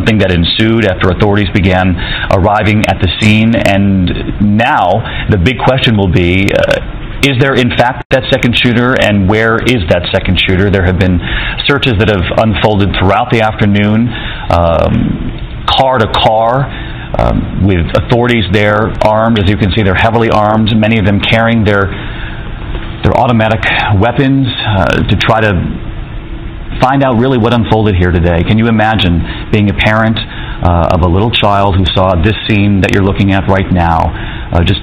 something that ensued after authorities began arriving at the scene. And now the big question will be, is there in fact that second shooter, and where is that second shooter? There have been searches that have unfolded throughout the afternoon, car to car, with authorities there armed. As you can see, they're heavily armed, many of them carrying their automatic weapons to try to find out really what unfolded here today. Can you imagine being a parent of a little child who saw this scene that you're looking at right now? Just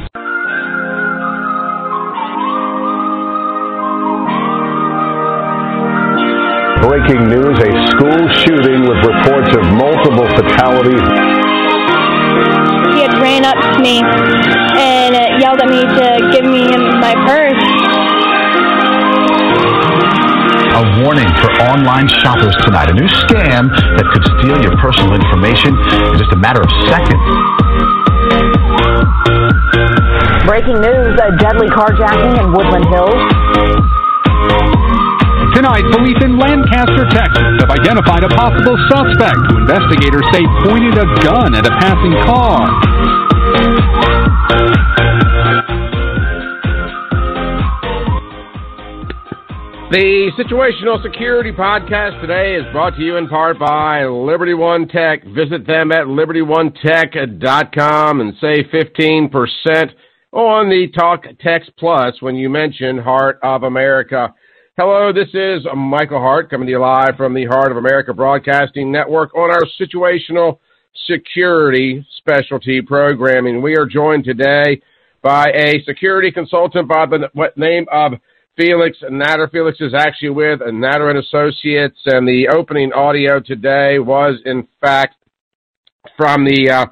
breaking news, a school shooting with reports of multiple fatalities. He had ran up to me and yelled at me to give me my purse. A warning for online shoppers tonight. A new scam that could steal your personal information in just a matter of seconds. Breaking news, a deadly carjacking in Woodland Hills. Tonight, police in Lancaster, Texas have identified a possible suspect who investigators say pointed a gun at a passing car. The Situational Security Podcast today is brought to you in part by Liberty One Tech. Visit them at libertyonetech.com and save 15% on the Talk Text Plus when you mention Heart of America. Hello, this is Michael Hart coming to you live from the Heart of America Broadcasting Network on our Situational Security Specialty Programming. We are joined today by a security consultant by the name of Felix Nater. Felix is actually with Nater & Associates, and the opening audio today was, in fact, from the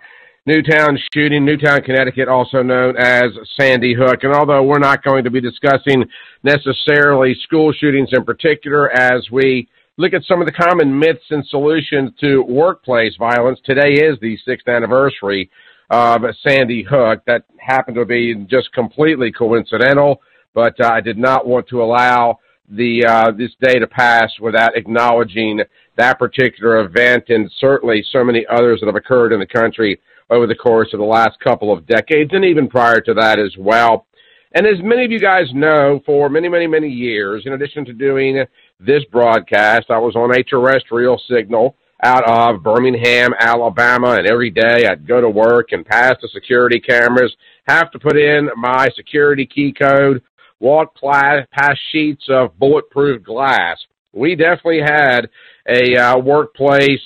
Newtown shooting, Newtown, Connecticut, also known as Sandy Hook. And although we're not going to be discussing necessarily school shootings in particular, as we look at some of the common myths and solutions to workplace violence, today is the 6th anniversary of Sandy Hook. That happened to be just completely coincidental, but I did not want to allow this day to pass without acknowledging that particular event, and certainly so many others that have occurred in the country over the course of the last couple of decades, and even prior to that as well. And as many of you guys know, for many, many, many years, in addition to doing this broadcast, I was on a terrestrial signal out of Birmingham, Alabama, and every day I'd go to work and pass the security cameras, have to put in my security key code, walk past sheets of bulletproof glass. We definitely had a workplace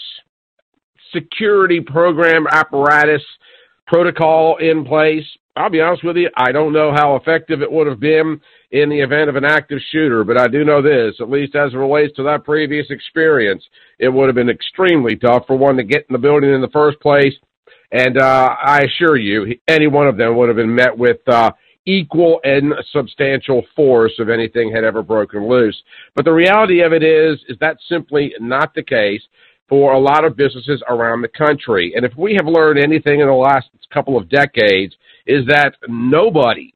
security program, apparatus, protocol in place. I'll be honest with you, I don't know how effective it would have been in the event of an active shooter, but I do know this, at least as it relates to that previous experience, it would have been extremely tough for one to get in the building in the first place, and I assure you, any one of them would have been met with equal and substantial force if anything had ever broken loose. But the reality of it is that's simply not the case for a lot of businesses around the country. And if we have learned anything in the last couple of decades, is that nobody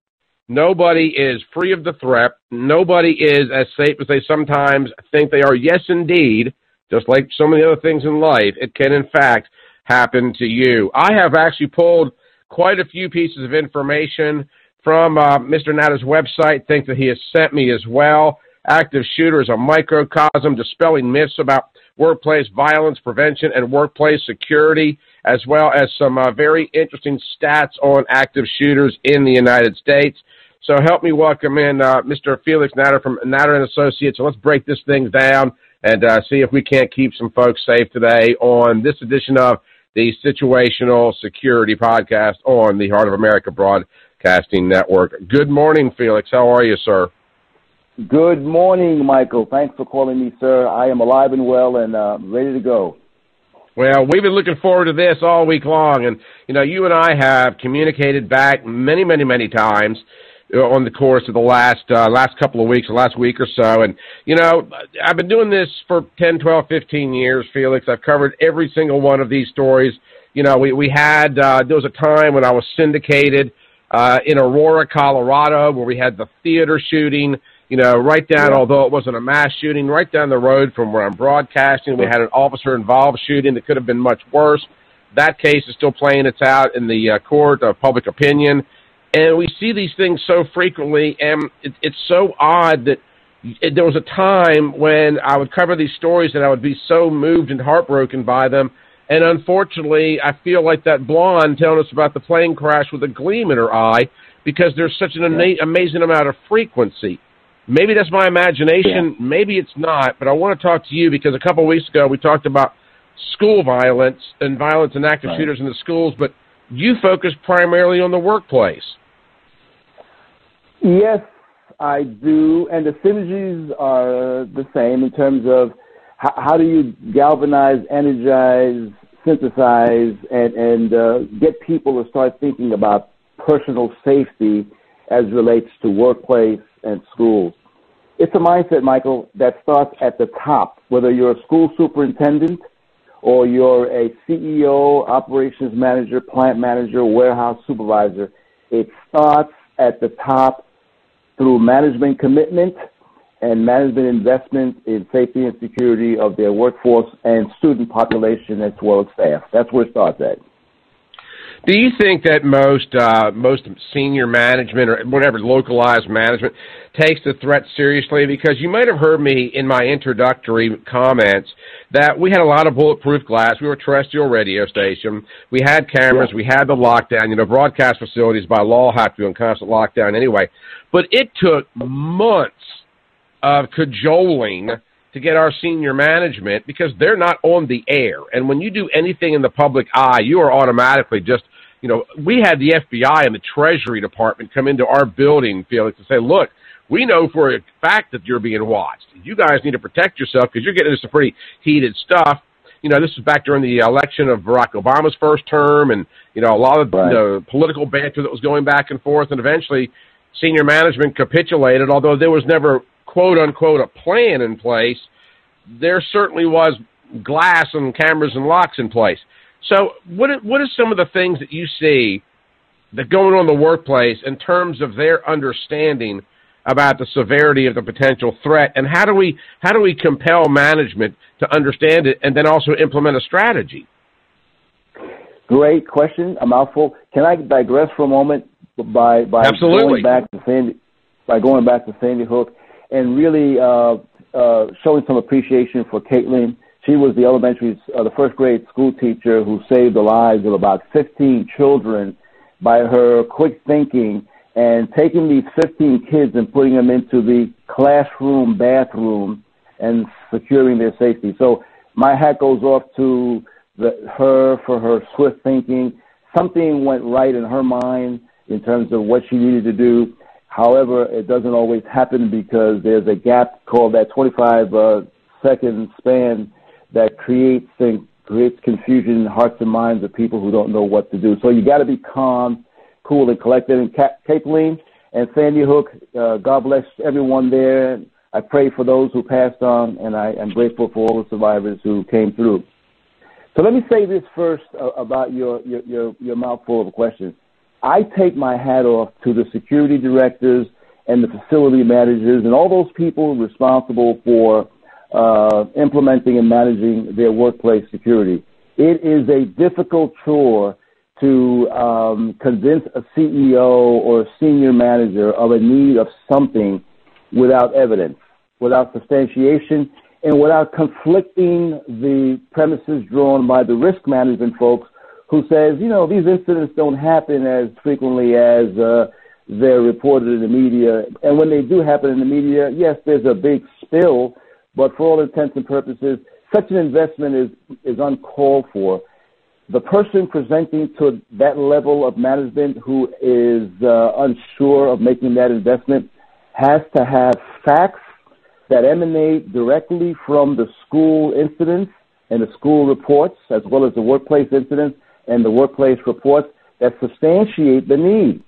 is free of the threat. Nobody is as safe as they sometimes think they are. Yes, indeed, just like so many other things in life, it can, in fact, happen to you. I have actually pulled quite a few pieces of information from Mr. Nater's website, things that he has sent me as well. Active shooter is a microcosm, dispelling myths about workplace violence prevention and workplace security, as well as some very interesting stats on active shooters in the United States. So help me welcome in Mr. Felix Nater from Nater & Associates. So let's break this thing down and see if we can't keep some folks safe today on this edition of the Situational Security Podcast on the Heart of America Broadcasting Network. Good morning, Felix. How are you, sir? Good morning, Michael. Thanks for calling me, sir. I am alive and well and ready to go. Well, we've been looking forward to this all week long, and, you and I have communicated back many, many, many times on the course of the last couple of weeks, the last week or so, and, I've been doing this for 10, 12, 15 years, Felix. I've covered every single one of these stories. We had, there was a time when I was syndicated in Aurora, Colorado, where we had the theater shooting. Right down, Yeah. although it wasn't a mass shooting, right down the road from where I'm broadcasting, we had an officer-involved shooting that could have been much worse. That case is still playing its out in the court of public opinion. And we see these things so frequently, and it's so odd that there was a time when I would cover these stories and I would be so moved and heartbroken by them. And unfortunately, I feel like that blonde telling us about the plane crash with a gleam in her eye because there's such an amazing amount of frequency. Maybe that's my imagination. Yeah. Maybe it's not. But I want to talk to you because a couple of weeks ago we talked about school violence and active shooters in the schools, but you focus primarily on the workplace. Yes, I do, and the synergies are the same in terms of how do you galvanize, energize, synthesize, and get people to start thinking about personal safety as relates to workplace and schools. It's a mindset, Michael, that starts at the top, whether you're a school superintendent or you're a CEO, operations manager, plant manager, warehouse supervisor. It starts at the top through management commitment and management investment in safety and security of their workforce and student population as well as staff. That's where it starts at. Do you think that most senior management or whatever localized management takes the threat seriously? Because you might have heard me in my introductory comments that we had a lot of bulletproof glass. We were a terrestrial radio station. We had cameras. We had the lockdown. Broadcast facilities by law have to be on constant lockdown anyway. But it took months of cajoling to get our senior management because they're not on the air. And when you do anything in the public eye, you are automatically just, we had the FBI and the Treasury Department come into our building, Felix, and say, look, we know for a fact that you're being watched. You guys need to protect yourself because you're getting into some pretty heated stuff. This was back during the election of Barack Obama's first term and, a lot of political banter that was going back and forth. And eventually senior management capitulated, although there was never, quote unquote, a plan in place. There certainly was glass and cameras and locks in place. So what are some of the things that you see that going on in the workplace in terms of their understanding about the severity of the potential threat, and how do we compel management to understand it and then also implement a strategy? Great question, a mouthful. Can I digress for a moment by Absolutely. going back to Sandy Hook and really showing some appreciation for Caitlin. She was the first grade school teacher who saved the lives of about 15 children by her quick thinking and taking these 15 kids and putting them into the classroom bathroom and securing their safety. So my hat goes off to her for her swift thinking. Something went right in her mind in terms of what she needed to do. However, it doesn't always happen because there's a gap called that 25-second span that creates confusion in the hearts and minds of people who don't know what to do. So you got to be calm, cool, and collected. And Caitlin and Sandy Hook, God bless everyone there. I pray for those who passed on, and I am grateful for all the survivors who came through. So let me say this first about your mouthful of a question. I take my hat off to the security directors and the facility managers and all those people responsible for implementing and managing their workplace security. It is a difficult chore to convince a CEO or a senior manager of a need of something without evidence, without substantiation, and without conflicting the premises drawn by the risk management folks who says, these incidents don't happen as frequently as they're reported in the media. And when they do happen in the media, yes, there's a big spill, but for all intents and purposes, such an investment is uncalled for. The person presenting to that level of management who is unsure of making that investment has to have facts that emanate directly from the school incidents and the school reports, as well as the workplace incidents and the workplace reports that substantiate the need.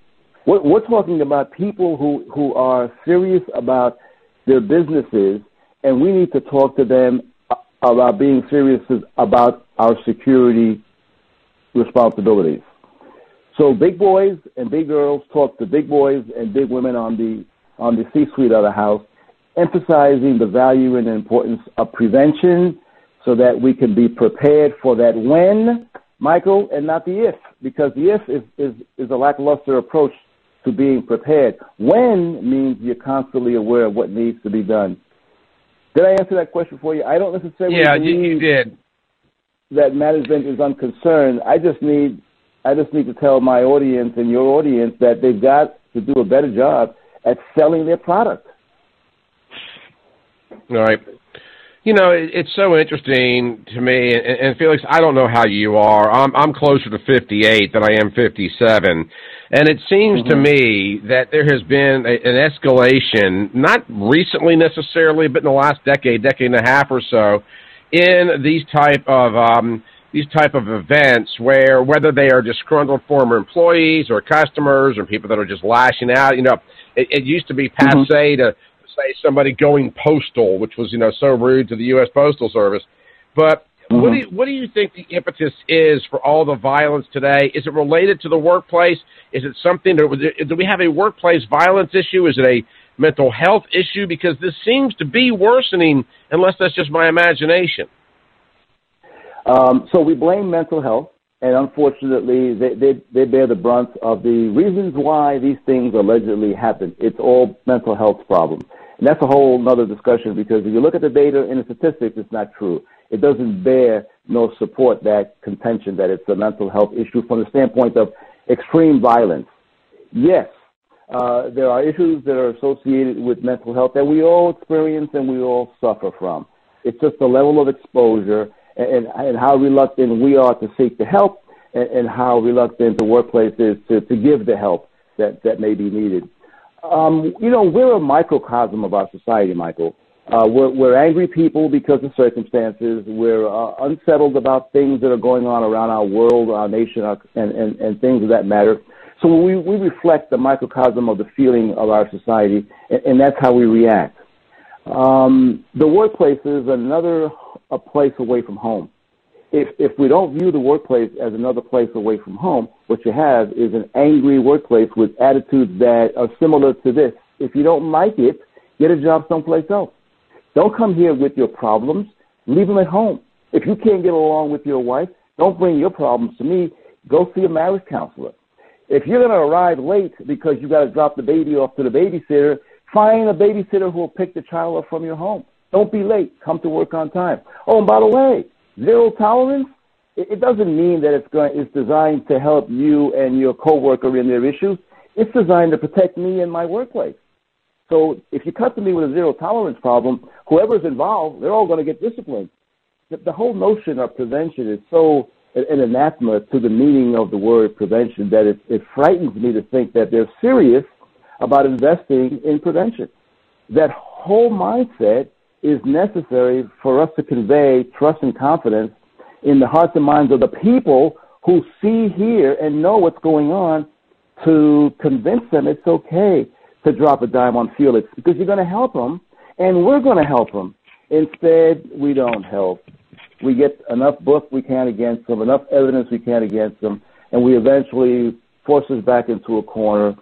We're talking about people who are serious about their businesses, and we need to talk to them about being serious about our security responsibilities. So big boys and big girls talk to big boys and big women on the on the C-suite of the House, emphasizing the value and the importance of prevention so that we can be prepared for that when, Michael, and not the if, because the if is a lackluster approach to being prepared. When means you're constantly aware of what needs to be done. Did I answer that question for you? I don't necessarily believe you did. That management is unconcerned. I just need to tell my audience and your audience that they've got to do a better job at selling their product. All right. You know, it's so interesting to me, and Felix, I don't know how you are. I'm closer to 58 than I am 57, and it seems to me that there has been an escalation, not recently necessarily, but in the last decade and a half or so, in these type of events where whether they are disgruntled former employees or customers or people that are just lashing out. You know, it used to be passé to say somebody going postal, which was, so rude to the U.S. Postal Service. But what do you think the impetus is for all the violence today? Is it related to the workplace? Is it something do we have a workplace violence issue? Is it a mental health issue? Because this seems to be worsening, unless that's just my imagination. So we blame mental health, and unfortunately, they bear the brunt of the reasons why these things allegedly happen. It's all mental health problems. And that's a whole other discussion, because if you look at the data and the statistics, it's not true. It doesn't bear nor support that contention that it's a mental health issue from the standpoint of extreme violence. Yes, there are issues that are associated with mental health that we all experience and we all suffer from. It's just the level of exposure and how reluctant we are to seek the help and how reluctant the workplace is to give the help that may be needed. We're a microcosm of our society, Michael. We're angry people because of circumstances. We're unsettled about things that are going on around our world, our nation, and things of that matter. So we reflect the microcosm of the feeling of our society, and that's how we react. The workplace is a place away from home. If we don't view the workplace as another place away from home, what you have is an angry workplace with attitudes that are similar to this. If you don't like it, get a job someplace else. Don't come here with your problems. Leave them at home. If you can't get along with your wife, don't bring your problems to me. Go see a marriage counselor. If you're going to arrive late because you got to drop the baby off to the babysitter, find a babysitter who will pick the child up from your home. Don't be late. Come to work on time. Oh, and by the way, zero tolerance, it doesn't mean that it's designed to help you and your coworker in their issues. It's designed to protect me and my workplace. So if you come to me with a zero tolerance problem, whoever's involved, they're all going to get disciplined. The whole notion of prevention is so an anathema to the meaning of the word prevention that it frightens me to think that they're serious about investing in prevention. That whole mindset is necessary for us to convey trust and confidence in the hearts and minds of the people who see, hear, and know what's going on, to convince them it's okay to drop a dime on Felix, because you're going to help them, and we're going to help them. Instead, we don't help. We get enough book we can against them, enough evidence we can against them, and we eventually force us back into a corner.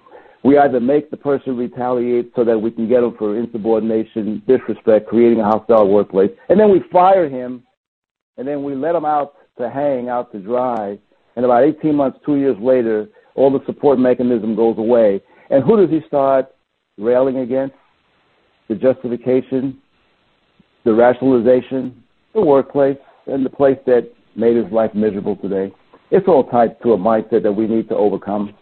We either make the person retaliate so that we can get him for insubordination, disrespect, creating a hostile workplace, and then we fire him, and then we let him out to hang, out to dry, and about 18 months, 2 years later, all the support mechanism goes away. And who does he start railing against? The justification, the rationalization, the workplace, and the place that made his life miserable today. It's all tied to a mindset that we need to overcome.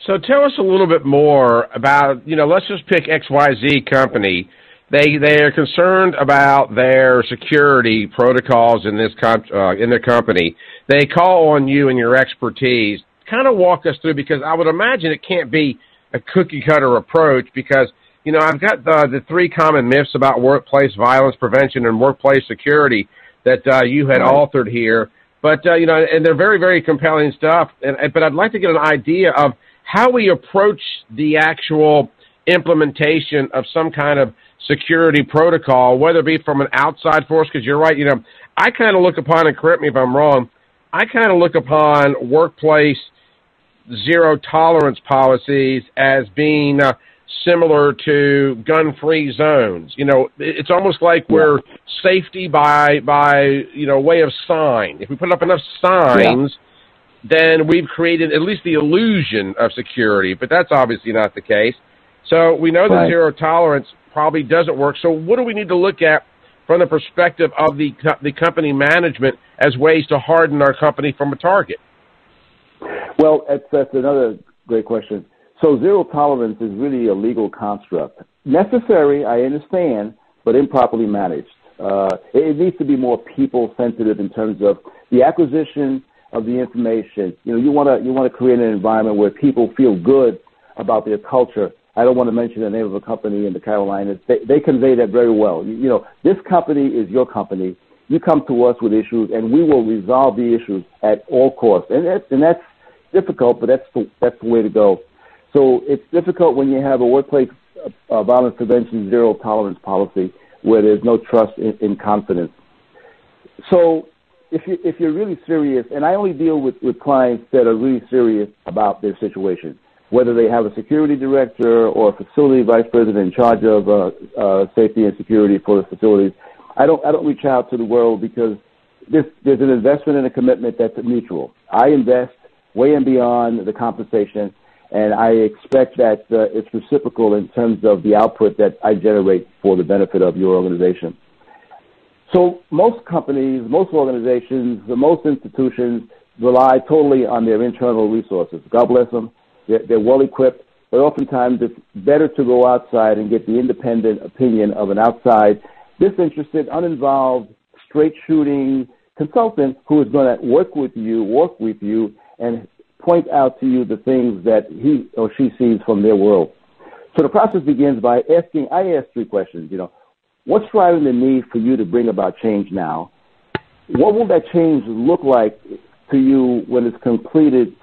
So tell us a little bit more about, let's just pick XYZ company. They are concerned about their security protocols in their company. They call on you and your expertise. Kind of walk us through, because I would imagine it can't be a cookie-cutter approach, because, I've got the three common myths about workplace violence prevention and workplace security that you had authored here. But, and they're very, very compelling stuff. But I'd like to get an idea of how we approach the actual implementation of some kind of security protocol, whether it be from an outside force, because you're right, I kind of look upon, and correct me if I'm wrong, I kind of look upon workplace zero tolerance policies as being similar to gun-free zones. You know, it's almost like we're safety by way of sign. If we put up enough signs, then we've created at least the illusion of security, but that's obviously not the case. So we know that zero tolerance probably doesn't work. So what do we need to look at from the perspective of the company management as ways to harden our company from a target? Well, that's another great question. So zero tolerance is really a legal construct. Necessary, I understand, but improperly managed. It needs to be more people-sensitive in terms of the acquisition of the information. You know, you want to create an environment where people feel good about their culture. I don't want to mention the name of a company in the Carolinas. They convey that very well. You know, this company is your company. You come to us with issues, and we will resolve the issues at all costs. And that's difficult, but that's the way to go. So it's difficult when you have a workplace violence prevention zero tolerance policy where there's no trust in confidence. So if you're really serious, and I only deal with clients that are really serious about their situation, whether they have a security director or a facility vice president in charge of safety and security for the facilities, I don't reach out to the world because there's an investment and a commitment that's mutual. I invest way and beyond the compensation, and I expect that it's reciprocal in terms of the output that I generate for the benefit of your organization. So most companies, most organizations, most institutions rely totally on their internal resources. God bless them. They're well equipped, but oftentimes it's better to go outside and get the independent opinion of an outside, disinterested, uninvolved, straight shooting consultant who is going to work with you, and point out to you the things that he or she sees from their world. So the process begins by I ask three questions. You know, what's driving the need for you to bring about change now? What will that change look like to you when it's completed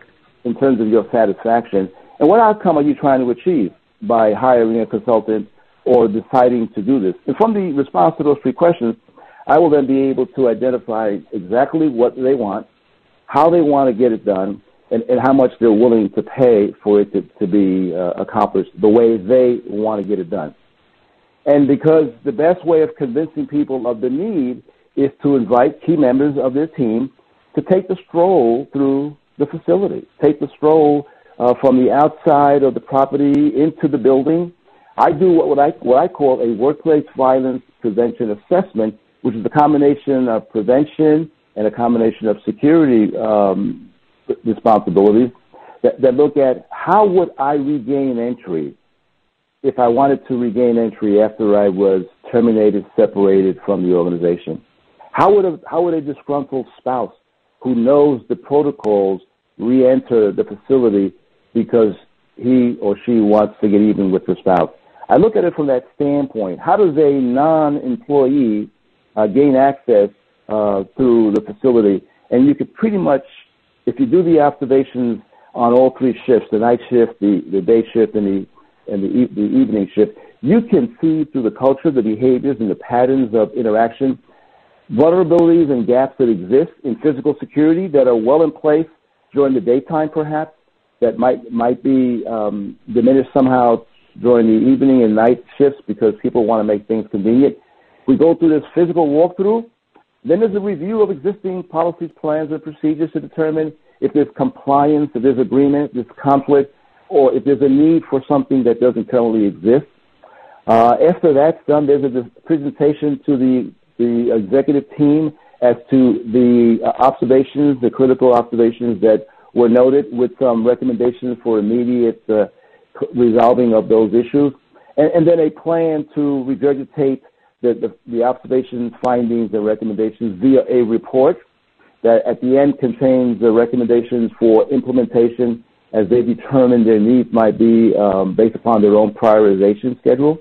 in terms of your satisfaction? And what outcome are you trying to achieve by hiring a consultant or deciding to do this? And from the response to those three questions, I will then be able to identify exactly what they want, how they want to get it done, and how much they're willing to pay for it to be accomplished the way they want to get it done. And because the best way of convincing people of the need is to invite key members of their team to take the stroll through the facility, take the stroll from the outside of the property into the building. I do what I call a workplace violence prevention assessment, which is a combination of prevention and a combination of security responsibilities that look at how would I regain entry if I wanted to regain entry after I was terminated, separated from the organization. How would a disgruntled spouse who knows the protocols re-enter the facility because he or she wants to get even with their spouse? I look at it from that standpoint. How does a non-employee gain access through the facility? And you could pretty much, if you do the observations on all three shifts, the night shift, the day shift, and the evening shift, you can see through the culture, the behaviors, and the patterns of interaction, vulnerabilities and gaps that exist in physical security that are well in place during the daytime, perhaps, that might be diminished somehow during the evening and night shifts because people want to make things convenient. We go through this physical walkthrough. Then there's a review of existing policies, plans, and procedures to determine if there's compliance, if there's agreement, if there's conflict, or if there's a need for something that doesn't currently exist. After that's done, there's a presentation to the executive team as to the observations, the critical observations that were noted with some recommendations for immediate resolving of those issues, and then a plan to regurgitate the observations, findings, and recommendations via a report that at the end contains the recommendations for implementation as they determine their needs might be based upon their own prioritization schedule.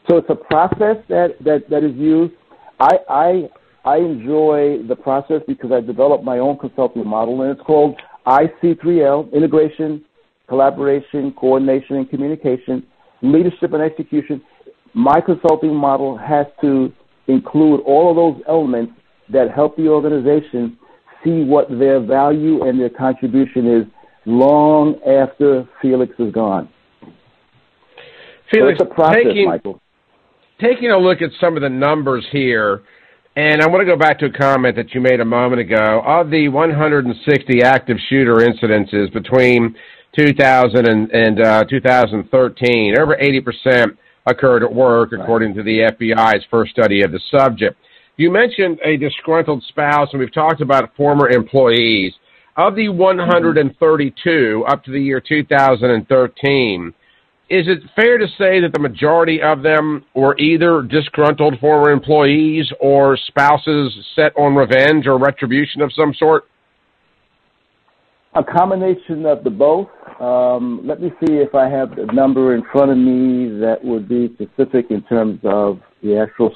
So it's a process that is used. I enjoy the process because I developed my own consulting model, and it's called IC3L, Integration, Collaboration, Coordination, and Communication, Leadership and Execution. My consulting model has to include all of those elements that help the organization see what their value and their contribution is long after Felix is gone. Felix, so it's a process, Michael. Taking a look at some of the numbers here, and I want to go back to a comment that you made a moment ago. Of the 160 active shooter incidences between 2000 and 2013, over 80% occurred at work, according to the FBI's first study of the subject. You mentioned a disgruntled spouse, and we've talked about former employees. Of the 132 up to the year 2013, is it fair to say that the majority of them were either disgruntled former employees or spouses set on revenge or retribution of some sort? A combination of the both. Let me see if I have the number in front of me that would be specific in terms of the actual.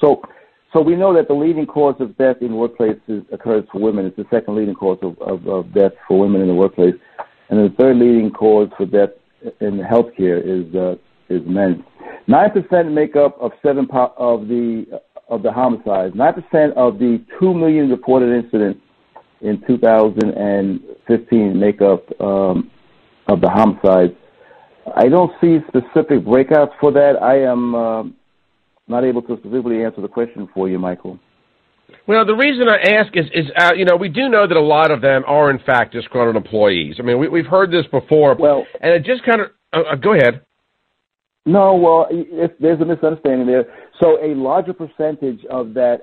So we know that the leading cause of death in workplaces occurs for women. It's the second leading cause of death for women in the workplace. And the third leading cause for death in healthcare is men. 9% make up of of the homicides. 9% of the 2 million reported incidents in 2015 make up of the homicides. I don't see specific breakouts for that. I am not able to specifically answer the question for you, Michael. Well, the reason I ask is we do know that a lot of them are, in fact, disgruntled employees. I mean, we've heard this before. Well, and it just kind of go ahead. No, well, there's a misunderstanding there. So a larger percentage of that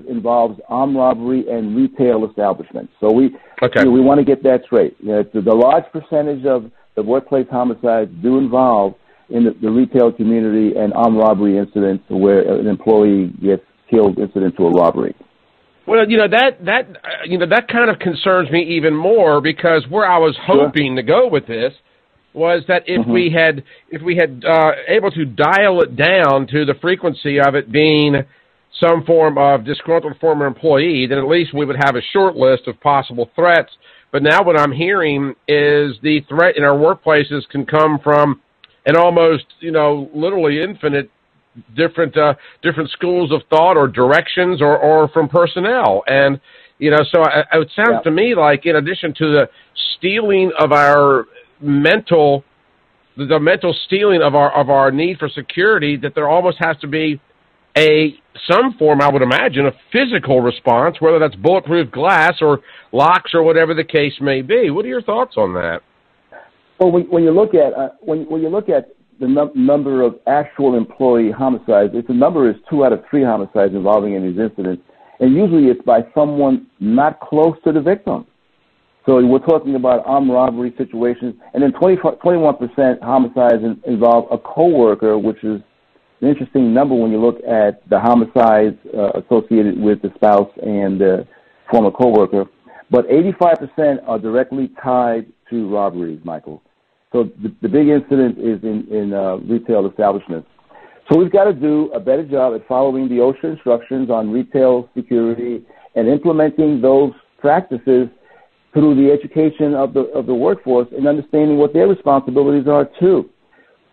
involves armed robbery and retail establishments. So we want to get that straight. The large percentage of the workplace homicides do involve in the retail community and armed robbery incidents where an employee gets killed incident to a robbery. Well, that kind of concerns me even more, because where I was hoping to go with this was that if we had able to dial it down to the frequency of it being some form of disgruntled former employee, then at least we would have a short list of possible threats. But now what I'm hearing is the threat in our workplaces can come from an almost, literally infinite different schools of thought or directions or from personnel. And, so it sounds to me like, in addition to the stealing of our mental stealing of our need for security, that there almost has to be some form, I would imagine, of physical response, whether that's bulletproof glass or locks or whatever the case may be. What are your thoughts on that? Well, when you look at the number of actual employee homicides, the number is 2 out of 3 homicides involving in these incidents, and usually it's by someone not close to the victim. So we're talking about armed robbery situations, and then 21% homicides involve a coworker, which is an interesting number when you look at the homicides associated with the spouse and the former coworker. But 85% are directly tied to robberies, Michael. So the big incident is in retail establishments. So we've got to do a better job at following the OSHA instructions on retail security and implementing those practices through the education of the workforce and understanding what their responsibilities are too.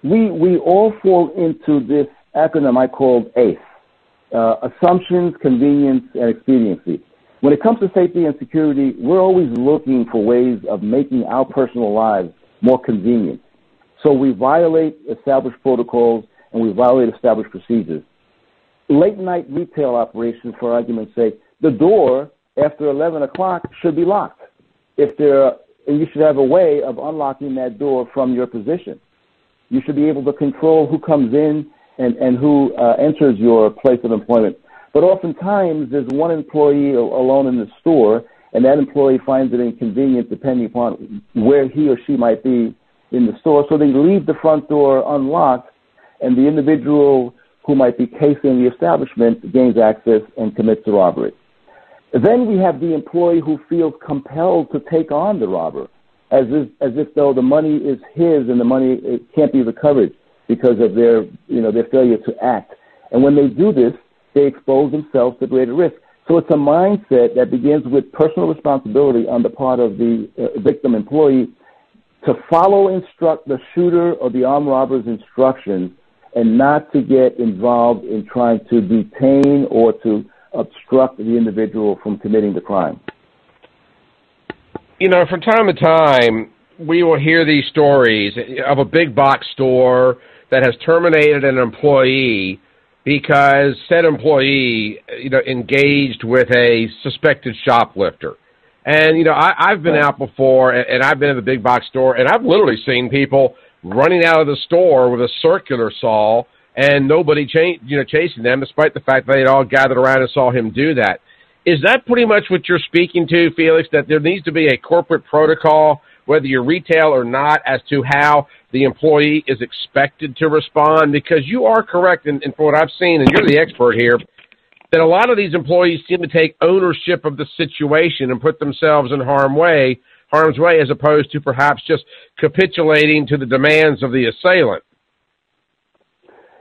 We all fall into this acronym I called ACE, assumptions, convenience, and expediency. When it comes to safety and security, we're always looking for ways of making our personal lives more convenient. So we violate established protocols and we violate established procedures. Late night retail operations, for argument's sake, the door after 11 o'clock should be locked. And you should have a way of unlocking that door from your position. You should be able to control who comes in and who enters your place of employment. But oftentimes, there's one employee alone in the store, and that employee finds it inconvenient depending upon where he or she might be in the store. So they leave the front door unlocked, and the individual who might be casing the establishment gains access and commits the robbery. Then we have the employee who feels compelled to take on the robber, as if though the money is his and the money can't be recovered because of their failure to act. And when they do this, they expose themselves to greater risk. So it's a mindset that begins with personal responsibility on the part of the victim employee to instruct the shooter or the armed robber's instructions and not to get involved in trying to detain or to obstruct the individual from committing the crime. From time to time, we will hear these stories of a big box store that has terminated an employee because said employee, engaged with a suspected shoplifter. And, I've been out before, and I've been in the big box store, and I've literally seen people running out of the store with a circular saw and nobody chasing them, despite the fact that they'd all gathered around and saw him do that. Is that pretty much what you're speaking to, Felix, that there needs to be a corporate protocol, whether you're retail or not, as to how the employee is expected to respond? Because you are correct, and for what I've seen, and you're the expert here, that a lot of these employees seem to take ownership of the situation and put themselves in harm's way, as opposed to perhaps just capitulating to the demands of the assailant.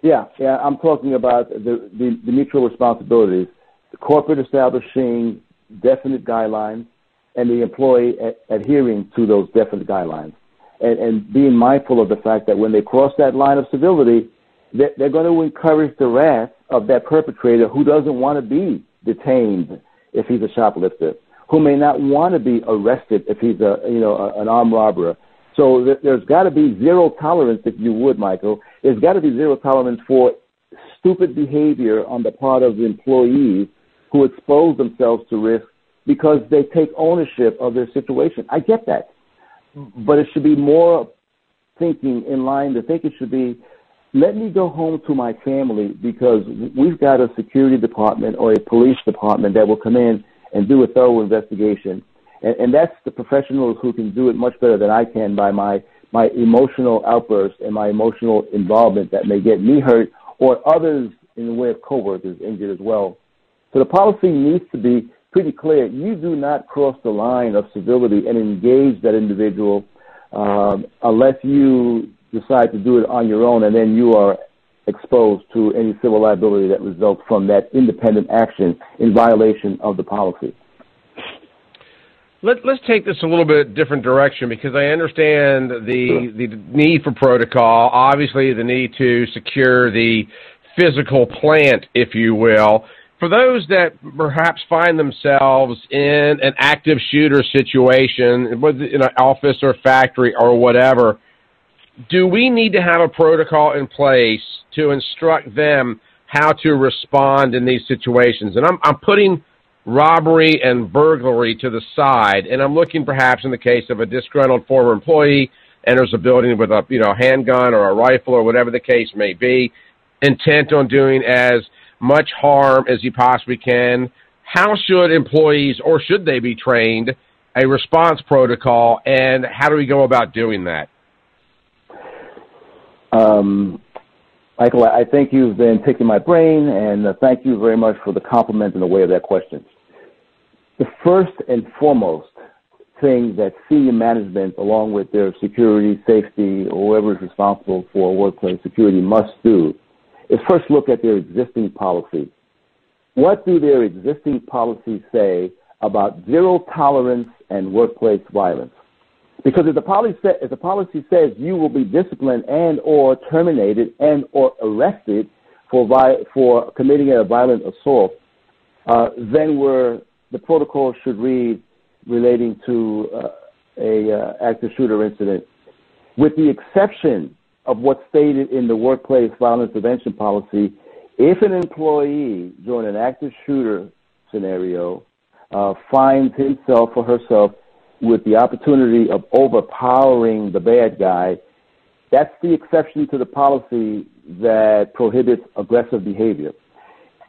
Yeah, I'm talking about the mutual responsibilities, the corporate establishing definite guidelines, and the employee adhering to those definite guidelines, and being mindful of the fact that when they cross that line of civility, they're going to encourage the wrath of that perpetrator who doesn't want to be detained if he's a shoplifter, who may not want to be arrested if he's an armed robber. So there's got to be zero tolerance, if you would, Michael. There's got to be zero tolerance for stupid behavior on the part of the employees who expose themselves to risk because they take ownership of their situation. I get that. But it should be more thinking in line. The thinking should be, let me go home to my family because we've got a security department or a police department that will come in and do a thorough investigation. And that's the professionals who can do it much better than I can by my emotional outburst and my emotional involvement that may get me hurt or others in the way of coworkers injured as well. So the policy needs to be pretty clear. You do not cross the line of civility and engage that individual unless you decide to do it on your own, and then you are exposed to any civil liability that results from that independent action in violation of the policy. Let's take this a little bit different direction, because I understand the need for protocol, obviously the need to secure the physical plant, if you will. For those that perhaps find themselves in an active shooter situation, whether in an office or factory or whatever, do we need to have a protocol in place to instruct them how to respond in these situations? And I'm putting robbery and burglary to the side, and I'm looking perhaps in the case of a disgruntled former employee enters a building with a handgun or a rifle or whatever the case may be, intent on doing as much harm as he possibly can. How should employees, or should they be trained, a response protocol, and how do we go about doing that? Michael, I think you've been picking my brain, and thank you very much for the compliment in the way of that question. The first and foremost thing that senior management, along with their security, safety, or whoever is responsible for workplace security, must do is first look at their existing policy. What do their existing policies say about zero tolerance and workplace violence? Because if the policy says you will be disciplined and or terminated and or arrested for committing a violent assault, then the protocol should read relating to a active shooter incident, with the exception of what's stated in the workplace violence prevention policy. If an employee during an active shooter scenario finds himself or herself with the opportunity of overpowering the bad guy, that's the exception to the policy that prohibits aggressive behavior.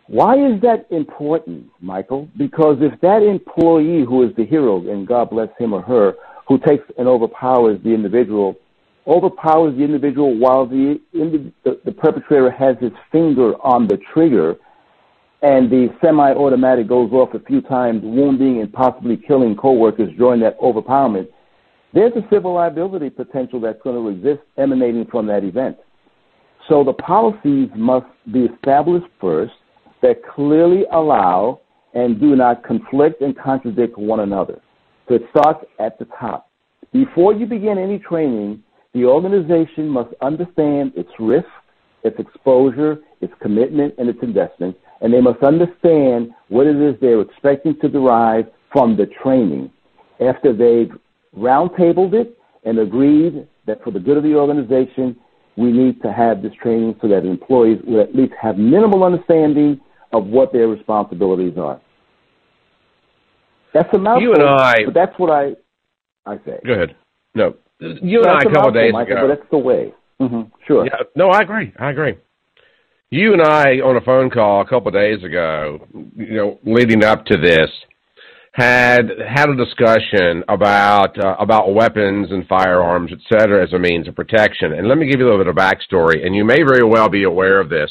Why is that important, Michael? Because if that employee who is the hero, and God bless him or her, who takes and overpowers the individual while the perpetrator has his finger on the trigger, and the semi-automatic goes off a few times, wounding and possibly killing coworkers during that overpowerment, there's a civil liability potential that's going to exist emanating from that event. So the policies must be established first that clearly allow and do not conflict and contradict one another. So it starts at the top. Before you begin any training, the organization must understand its risk, its exposure, its commitment, and its investment, and they must understand what it is they're expecting to derive from the training. After they've roundtabled it and agreed that for the good of the organization, we need to have this training so that employees will at least have minimal understanding of what their responsibilities are. That's a mouthful, You and I, but that's what I say. Go ahead. No, you and I a couple of days Michael, ago. But that's the way. Mm-hmm. Sure. Yeah, no, I agree. You and I, on a phone call a couple of days ago, leading up to this, had a discussion about weapons and firearms, et cetera, as a means of protection. And let me give you a little bit of backstory, and you may very well be aware of this.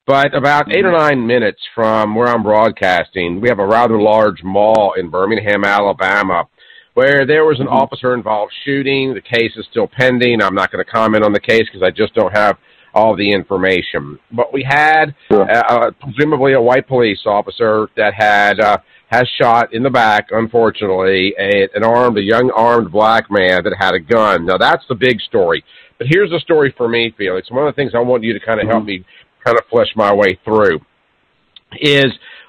But about 8 or 9 minutes from where I'm broadcasting, we have a rather large mall in Birmingham, Alabama, where there was an officer-involved shooting. The case is still pending. I'm not going to comment on the case because I just don't have all the information. But we had presumably a white police officer that has shot in the back, unfortunately, a young armed black man that had a gun. Now, that's the big story. But here's the story for me, Felix. One of the things I want you to kind of help me kind of flesh my way through is,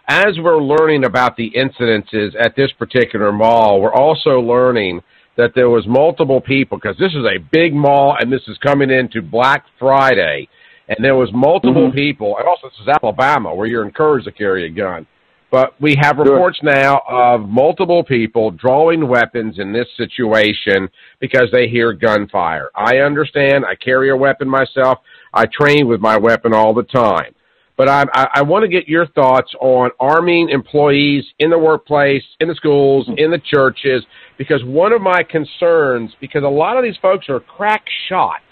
as we're learning about the incidences at this particular mall, we're also learning that there was multiple people, because this is a big mall and this is coming into Black Friday, and there was multiple people, and also this is Alabama, where you're encouraged to carry a gun. But we have reports now of multiple people drawing weapons in this situation because they hear gunfire. I understand. I carry a weapon myself. I train with my weapon all the time. But I want to get your thoughts on arming employees in the workplace, in the schools, in the churches, because one of my concerns, because a lot of these folks are crack shots,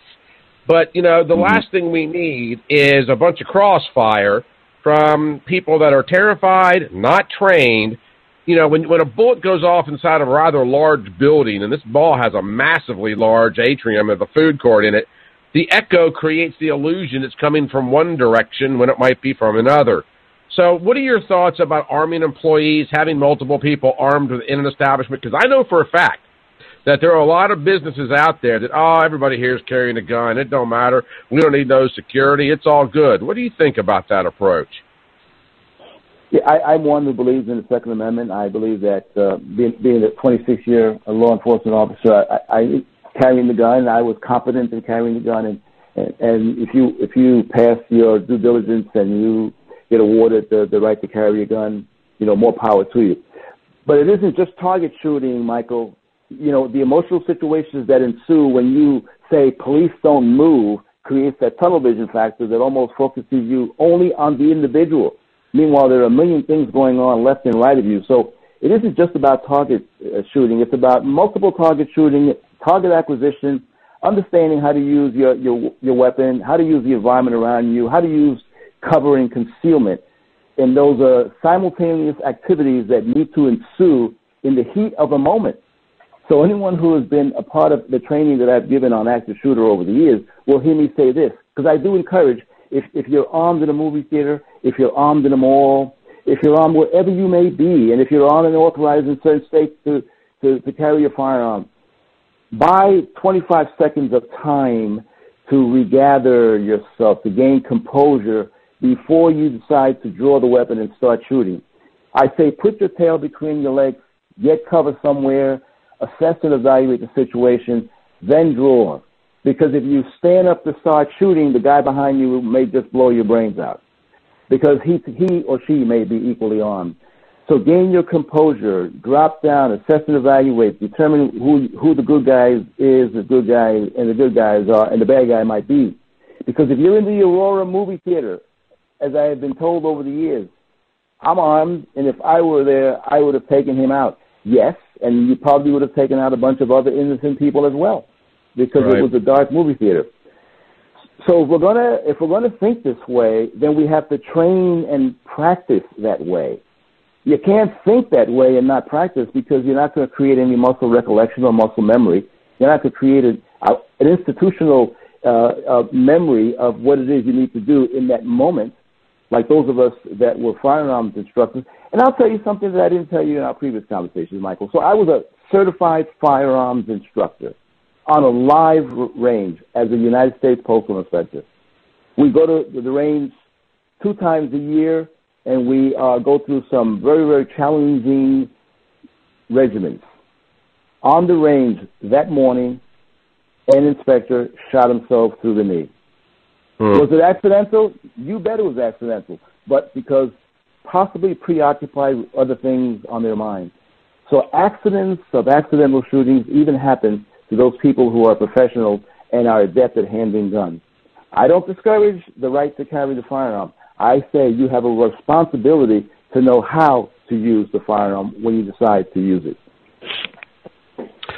but, the last thing we need is a bunch of crossfire from people that are terrified, not trained. When a bullet goes off inside of a rather large building, and this mall has a massively large atrium with a food court in it, the echo creates the illusion it's coming from one direction when it might be from another. So what are your thoughts about arming employees, having multiple people armed within an establishment? Because I know for a fact that there are a lot of businesses out there that, everybody here is carrying a gun. It don't matter. We don't need no security. It's all good. What do you think about that approach? Yeah, I'm one who believes in the Second Amendment. I believe that being a 26-year law enforcement officer, I carrying the gun, I was competent in carrying the gun. And if you pass your due diligence and you get awarded the right to carry a gun, more power to you. But it isn't just target shooting, Michael. The emotional situations that ensue when you say police don't move creates that tunnel vision factor that almost focuses you only on the individual. Meanwhile, there are a million things going on left and right of you. So it isn't just about target shooting. It's about multiple target shooting, target acquisition, understanding how to use your weapon, how to use the environment around you, how to use cover and concealment. And those are simultaneous activities that need to ensue in the heat of a moment. So anyone who has been a part of the training that I've given on active shooter over the years will hear me say this, because I do encourage, if you're armed in a movie theater, if you're armed in a mall, if you're armed wherever you may be, and if you're armed and authorized in certain states to carry a firearm, buy 25 seconds of time to regather yourself, to gain composure before you decide to draw the weapon and start shooting. I say put your tail between your legs, get cover somewhere, assess and evaluate the situation, then draw. Because if you stand up to start shooting, the guy behind you may just blow your brains out. Because he or she may be equally armed. So gain your composure, drop down, assess and evaluate, determine who the good guy is, the good guy, and the good guys are, and the bad guy might be. Because if you're in the Aurora movie theater, as I have been told over the years, I'm armed, and if I were there, I would have taken him out. Yes, and you probably would have taken out a bunch of other innocent people as well, because it was a dark movie theater. So if we're gonna think this way, then we have to train and practice that way. You can't think that way and not practice, because you're not going to create any muscle recollection or muscle memory. You're not going to create an institutional memory of what it is you need to do in that moment, like those of us that were firearms instructors. And I'll tell you something that I didn't tell you in our previous conversations, Michael. So I was a certified firearms instructor on a live range as a United States Postal Inspector. We go to the range 2 times a year, and we go through some very, very challenging regimens. on the range that morning, an inspector shot himself through the knee. Was it accidental? You bet it was accidental, but because possibly preoccupied with other things on their mind. So accidents of accidental shootings even happen to those people who are professionals and are adept at handling guns. I don't discourage the right to carry the firearm. I say you have a responsibility to know how to use the firearm when you decide to use it.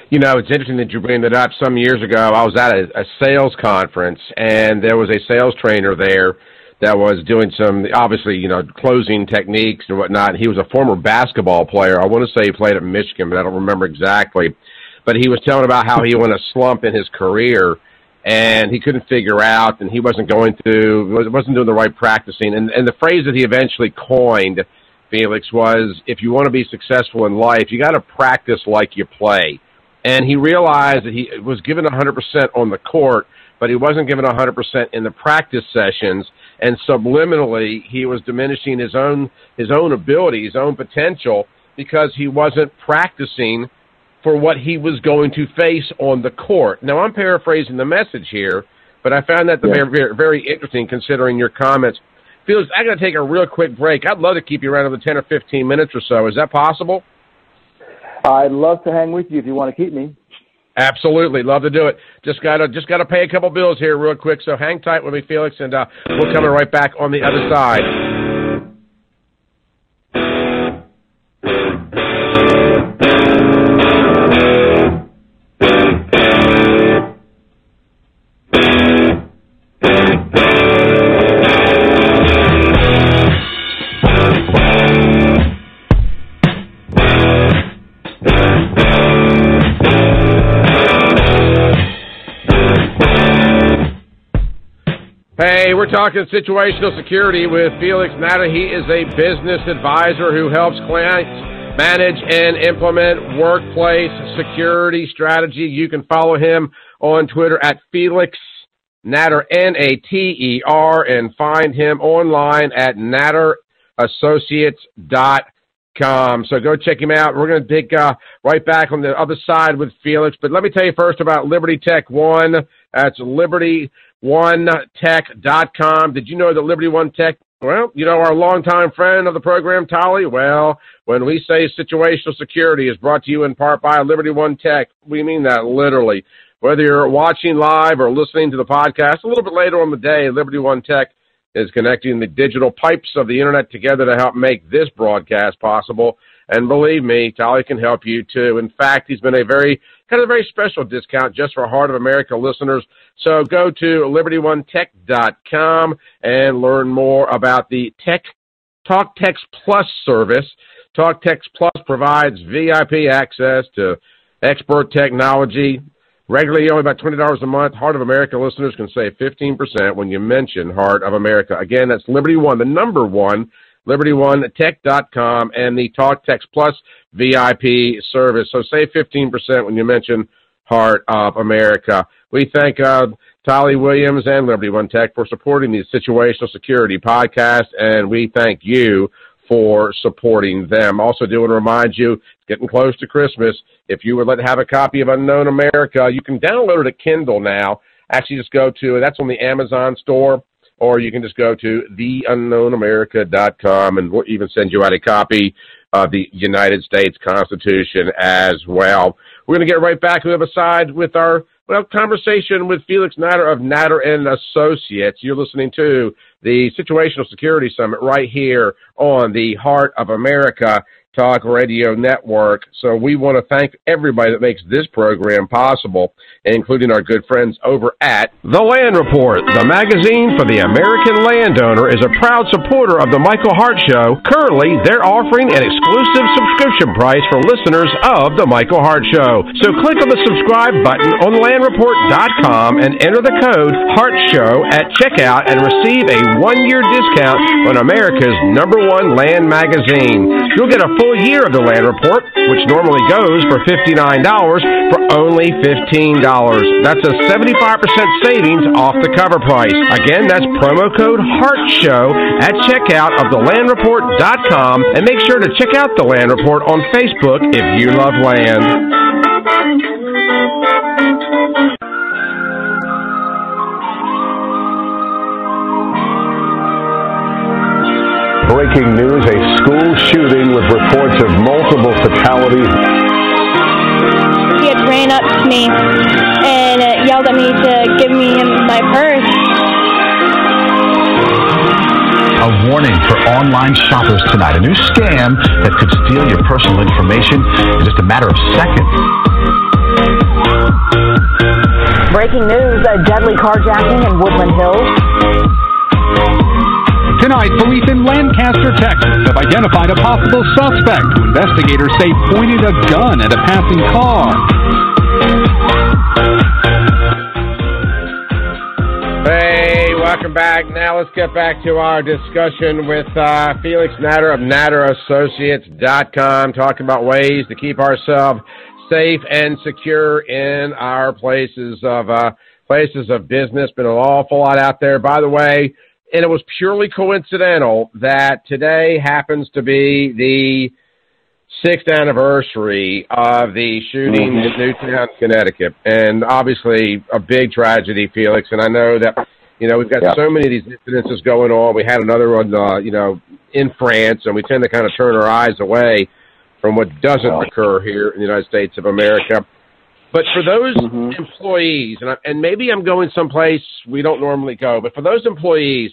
You know, it's interesting that you bring that up. Some years ago, I was at a sales conference, and there was a sales trainer there that was doing some, obviously, you know, closing techniques and whatnot. He was a former basketball player. I want to say he played at Michigan, but I don't remember exactly. But he was telling about how he went a slump in his career, and he couldn't figure out, and he wasn't doing the right practicing. And the phrase that he eventually coined, Felix, was, if you want to be successful in life, you got to practice like you play. And he realized that he was given 100% on the court, but he wasn't given 100% in the practice sessions, and subliminally he was diminishing his own ability, his own potential, because he wasn't practicing for what he was going to face on the court. Now, I'm paraphrasing the message here, but I found that very, very, very interesting considering your comments. Felix, I got to take a real quick break. I'd love to keep you around another 10 or 15 minutes or so. Is that possible? I'd love to hang with you if you want to keep me. Absolutely, love to do it. Just gotta pay a couple bills here real quick. So hang tight with me, Felix, and we'll come right back on the other side. Hey, we're talking situational security with Felix Nater. He is a business advisor who helps clients manage and implement workplace security strategy. You can follow him on Twitter at Felix Nater, Nater, and find him online at naterassociates.com. So go check him out. We're going to dig right back on the other side with Felix. But let me tell you first about Liberty Tech One. That's LibertyOneTech.com. Did you know that Liberty One Tech, well, you know, our longtime friend of the program, Tolly? Well, when we say situational security is brought to you in part by Liberty One Tech, we mean that literally. Whether you're watching live or listening to the podcast, a little bit later on the day, Liberty One Tech is connecting the digital pipes of the Internet together to help make this broadcast possible. And believe me, Tolly can help you too. In fact, he's been a very special discount just for Heart of America listeners. So go to LibertyOneTech.com and learn more about the TalkText Plus service. TalkText Plus provides VIP access to expert technology. Regularly, only about $20 a month. Heart of America listeners can save 15% when you mention Heart of America. Again, that's Liberty One, the number one, LibertyOneTech.com, and the TalkText Plus VIP service. So save 15% when you mention Heart of America. We thank Tolly Williams and Liberty One Tech for supporting the Situational Security podcast, and we thank you for supporting them. Also do want to remind you, it's getting close to Christmas. If you would like to have a copy of Unknown America, you can download it at Kindle now. Actually, just go to, that's on the Amazon store, or you can just go to theunknownamerica.com, and we'll even send you out a copy of the United States Constitution as well. We're going to get right back to the other side with our conversation with Felix Nater of Nater and Associates. You're listening to the Situational Security Summit right here on the Heart of America Talk Radio Network. So we want to thank everybody that makes this program possible, including our good friends over at The Land Report. The magazine for the American landowner is a proud supporter of the Michael Hart Show. Currently, they're offering an exclusive subscription price for listeners of the Michael Hart Show. So click on the subscribe button on landreport.com and enter the code HARTSHOW at checkout and receive a 1-year discount on America's #1 land magazine. You'll get a full year of the Land Report, which normally goes for $59, for only $15. That's a 75% savings off the cover price. Again, that's promo code HARTSHOW at checkout of thelandreport.com, and make sure to check out the Land Report on Facebook if you love land. Breaking news, a school shooting with reports of multiple fatalities. He had ran up to me and yelled at me to give me my purse. A warning for online shoppers tonight. A new scam that could steal your personal information in just a matter of seconds. Breaking news, a deadly carjacking in Woodland Hills. Tonight, police in Lancaster, Texas have identified a possible suspect who investigators say pointed a gun at a passing car. Hey, welcome back. Now let's get back to our discussion with Felix Nater of NaterAssociates.com, talking about ways to keep ourselves safe and secure in our places of business. Been an awful lot out there, by the way. And it was purely coincidental that today happens to be the 6th anniversary of the shooting in Newtown, Connecticut. And obviously a big tragedy, Felix. And I know that, we've got so many of these incidences going on. We had another one, in France, and we tend to kind of turn our eyes away from what doesn't occur here in the United States of America. But for those employees, and maybe I'm going someplace we don't normally go, but for those employees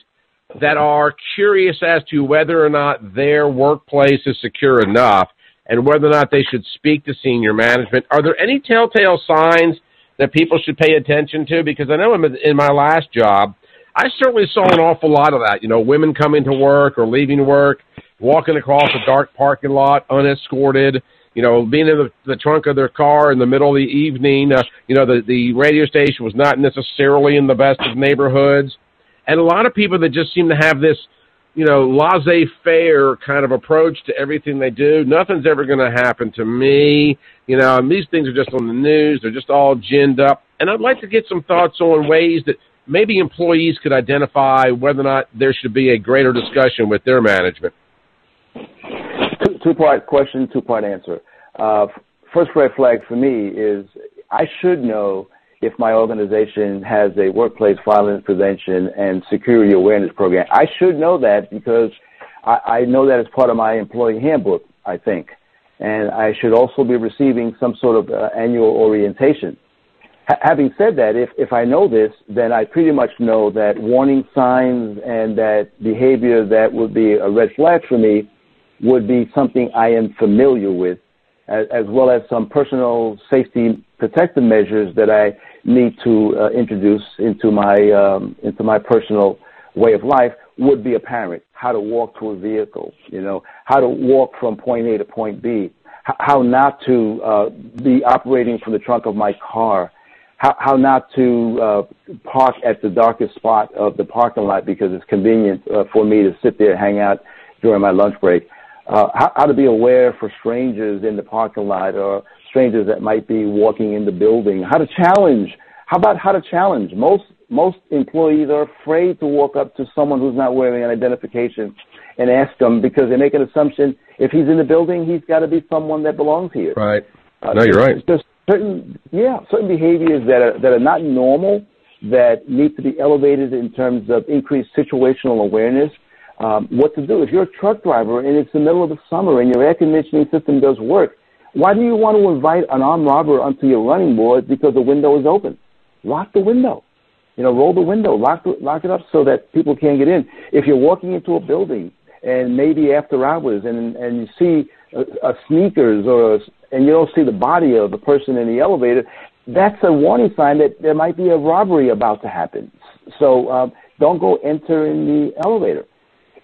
that are curious as to whether or not their workplace is secure enough and whether or not they should speak to senior management, are there any telltale signs that people should pay attention to? Because I know in my last job, I certainly saw an awful lot of that. Women coming to work or leaving work, walking across a dark parking lot unescorted, being in the trunk of their car in the middle of the evening. The radio station was not necessarily in the best of neighborhoods. And a lot of people that just seem to have this, laissez-faire kind of approach to everything they do. Nothing's ever going to happen to me. And these things are just on the news. They're just all ginned up. And I'd like to get some thoughts on ways that maybe employees could identify whether or not there should be a greater discussion with their management. Two-part question, two-part answer. First red flag for me is I should know if my organization has a workplace violence prevention and security awareness program. I should know that because I know that as part of my employee handbook, I think. And I should also be receiving some sort of annual orientation. Having said that, if I know this, then I pretty much know that warning signs and that behavior that would be a red flag for me would be something I am familiar with, as well as some personal safety protective measures that I need to introduce into my personal way of life would be apparent. How to walk to a vehicle, how to walk from point A to point B, how not to be operating from the trunk of my car, how not to park at the darkest spot of the parking lot because it's convenient for me to sit there and hang out during my lunch break. How to be aware for strangers in the parking lot or strangers that might be walking in the building. How to challenge. How about how to challenge? Most employees are afraid to walk up to someone who's not wearing an identification and ask them because they make an assumption if he's in the building, he's got to be someone that belongs here. Right. No, you're right. There's certain behaviors that are not normal that need to be elevated in terms of increased situational awareness. What to do. If you're a truck driver and it's the middle of the summer and your air conditioning system does work, why do you want to invite an armed robber onto your running board because the window is open? Lock the window. Roll the window. Lock it up so that people can't get in. If you're walking into a building and maybe after hours and you see a sneakers and you don't see the body of the person in the elevator, that's a warning sign that there might be a robbery about to happen. So don't go enter in the elevator.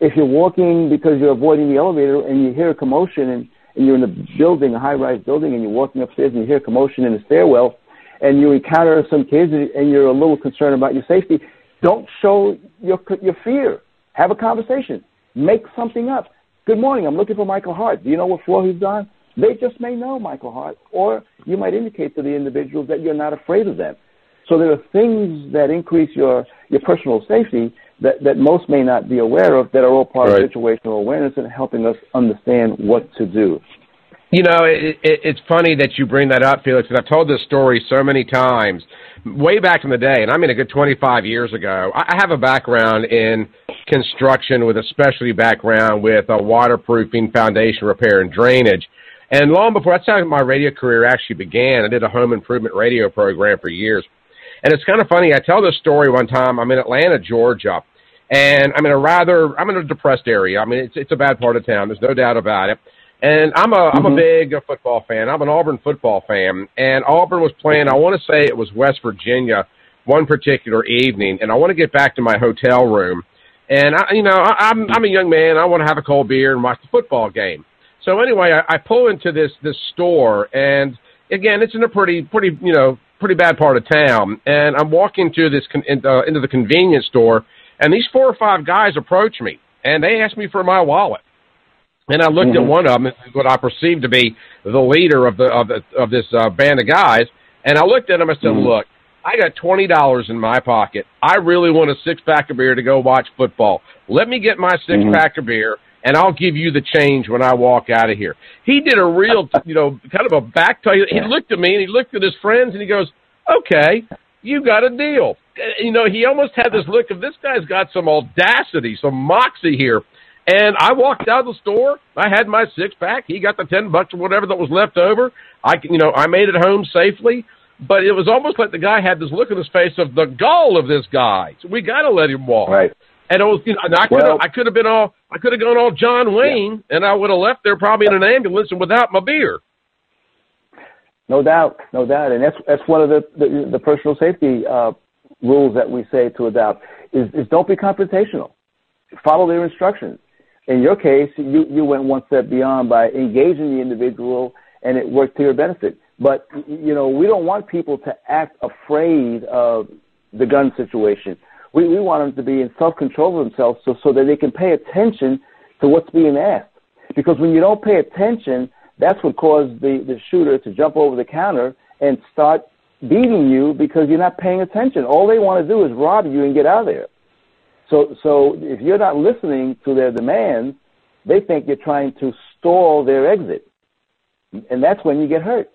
If you're walking because you're avoiding the elevator and you hear a commotion and you're in a building, a high-rise building, and you're walking upstairs and you hear a commotion in the stairwell and you encounter some kids and you're a little concerned about your safety, don't show your fear. Have a conversation. Make something up. Good morning. I'm looking for Michael Hart. Do you know what floor he's on? They just may know Michael Hart. Or you might indicate to the individuals that you're not afraid of them. So there are things that increase your personal safety that most may not be aware of that are all part of situational awareness and helping us understand what to do. You know, it's funny that you bring that up, Felix, and I've told this story so many times. Way back in the day, and I mean a good 25 years ago, I have a background in construction with a specialty background with waterproofing, foundation repair, and drainage. And long before, that's how my radio career actually began. I did a home improvement radio program for years. And it's kind of funny. I tell this story one time. I'm in Atlanta, Georgia, and I'm in a depressed area. I mean, it's a bad part of town. There's no doubt about it. And I'm a big football fan. I'm an Auburn football fan. And Auburn was playing, I want to say it was West Virginia one particular evening. And I want to get back to my hotel room. And, I'm a young man. I want to have a cold beer and watch the football game. So anyway, I pull into this store. And, again, it's in a pretty bad part of town. And I'm walking to into the convenience store. And these 4 or 5 guys approach me. And they ask me for my wallet. And I looked at one of them, what I perceived to be the leader of this band of guys, and I looked at him and I said, look, I got $20 in my pocket. I really want a 6-pack of beer to go watch football. Let me get my 6-pack of beer, and I'll give you the change when I walk out of here. He did a real, kind of a back to you. He looked at me, and he looked at his friends, and he goes, okay, you got a deal. He almost had this look of this guy's got some audacity, some moxie here. And I walked out of the store. I had my 6-pack. He got the $10 or whatever that was left over. I made it home safely. But it was almost like the guy had this look on his face of the gall of this guy. So we got to let him walk. Right. And it was, I could have gone all John Wayne, and I would have left there probably in an ambulance and without my beer. No doubt. And that's one of the personal safety rules that we say to adopt is don't be confrontational. Follow their instructions. In your case, you went one step beyond by engaging the individual, and it worked to your benefit. But, we don't want people to act afraid of the gun situation. We want them to be in self-control of themselves so that they can pay attention to what's being asked. Because when you don't pay attention, that's what caused the shooter to jump over the counter and start beating you because you're not paying attention. All they want to do is rob you and get out of there. So if you're not listening to their demands, they think you're trying to stall their exit. And that's when you get hurt.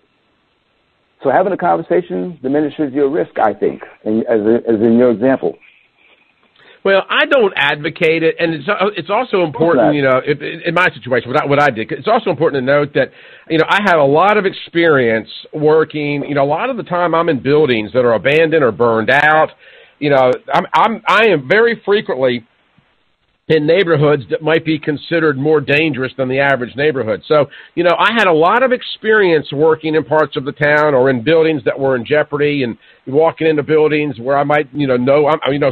So having a conversation diminishes your risk, I think, as in your example. Well, I don't advocate it, and it's also important, in my situation, what I did. It's also important to note that, I have a lot of experience working. A lot of the time I'm in buildings that are abandoned or burned out. I am very frequently in neighborhoods that might be considered more dangerous than the average neighborhood. So, I had a lot of experience working in parts of the town or in buildings that were in jeopardy and walking into buildings where I might,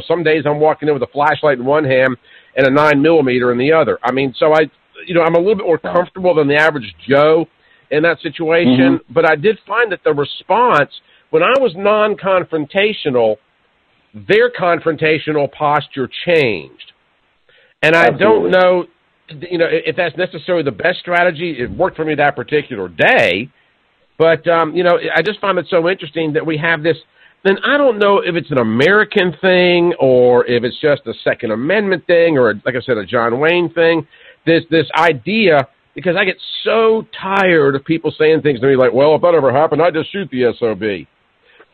some days I'm walking in with a flashlight in one hand and a 9mm in the other. I mean, so I'm a little bit more comfortable than the average Joe in that situation, but I did find that the response, when I was non-confrontational, their confrontational posture changed. And I don't know, if that's necessarily the best strategy. It worked for me that particular day. But, I just find it so interesting that we have this. Then I don't know if it's an American thing or if it's just a Second Amendment thing or, like I said, a John Wayne thing. This idea, because I get so tired of people saying things to me like, well, if that ever happened, I'd just shoot the SOB.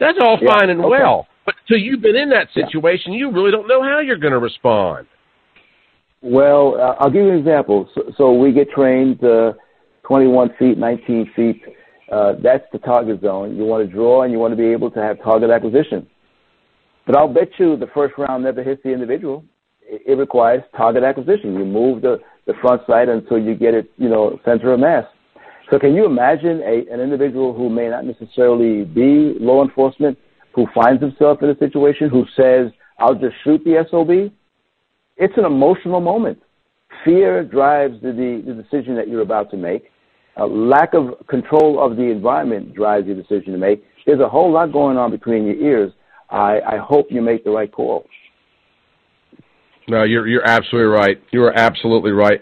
That's all fine and well. But until you've been in that situation, you really don't know how you're going to respond. Well, I'll give you an example. So we get trained 21 feet, 19 feet. That's the target zone. You want to draw and you want to be able to have target acquisition. But I'll bet you the first round never hits the individual. It requires target acquisition. You move the front sight until you get it, center of mass. So can you imagine an individual who may not necessarily be law enforcement, who finds himself in a situation, who says, I'll just shoot the SOB? It's an emotional moment. Fear drives the decision that you're about to make. Lack of control of the environment drives your decision to make. There's a whole lot going on between your ears. I hope you make the right call. No, you're absolutely right. You are absolutely right.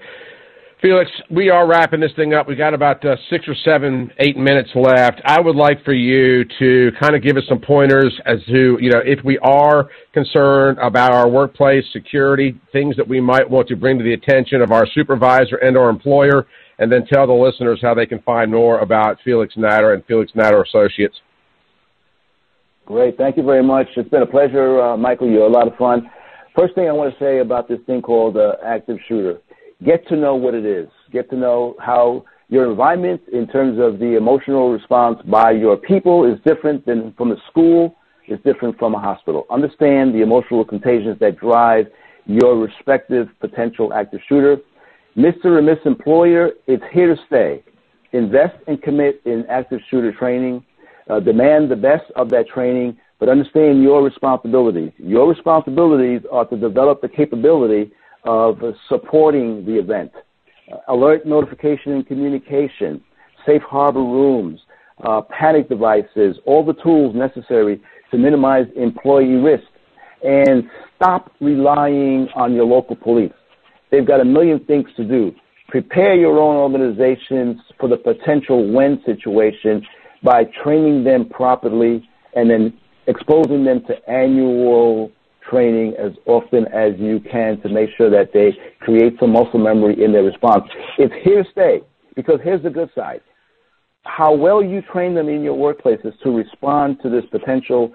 Felix, we are wrapping this thing up. We got about 6 or 7, 8 minutes left. I would like for you to kind of give us some pointers as to, if we are concerned about our workplace security, things that we might want to bring to the attention of our supervisor and our employer, and then tell the listeners how they can find more about Felix Nater and Felix Nater Associates. Great. Thank you very much. It's been a pleasure, Michael. You're a lot of fun. First thing I want to say about this thing called active shooter, get to know what it is. Get to know how your environment in terms of the emotional response by your people is different than from a school, is different from a hospital. Understand the emotional contagions that drive your respective potential active shooter. Mr. or Miss Employer, it's here to stay. Invest and commit in active shooter training. Demand the best of that training, but understand your responsibilities. Your responsibilities are to develop the capability of supporting the event. Alert notification and communication, safe harbor rooms, panic devices, all the tools necessary to minimize employee risk. And stop relying on your local police. They've got a million things to do. Prepare your own organizations for the potential when situation by training them properly and then exposing them to annual training as often as you can to make sure that they create some muscle memory in their response. It's here to stay, because here's the good side. How well you train them in your workplaces to respond to this potential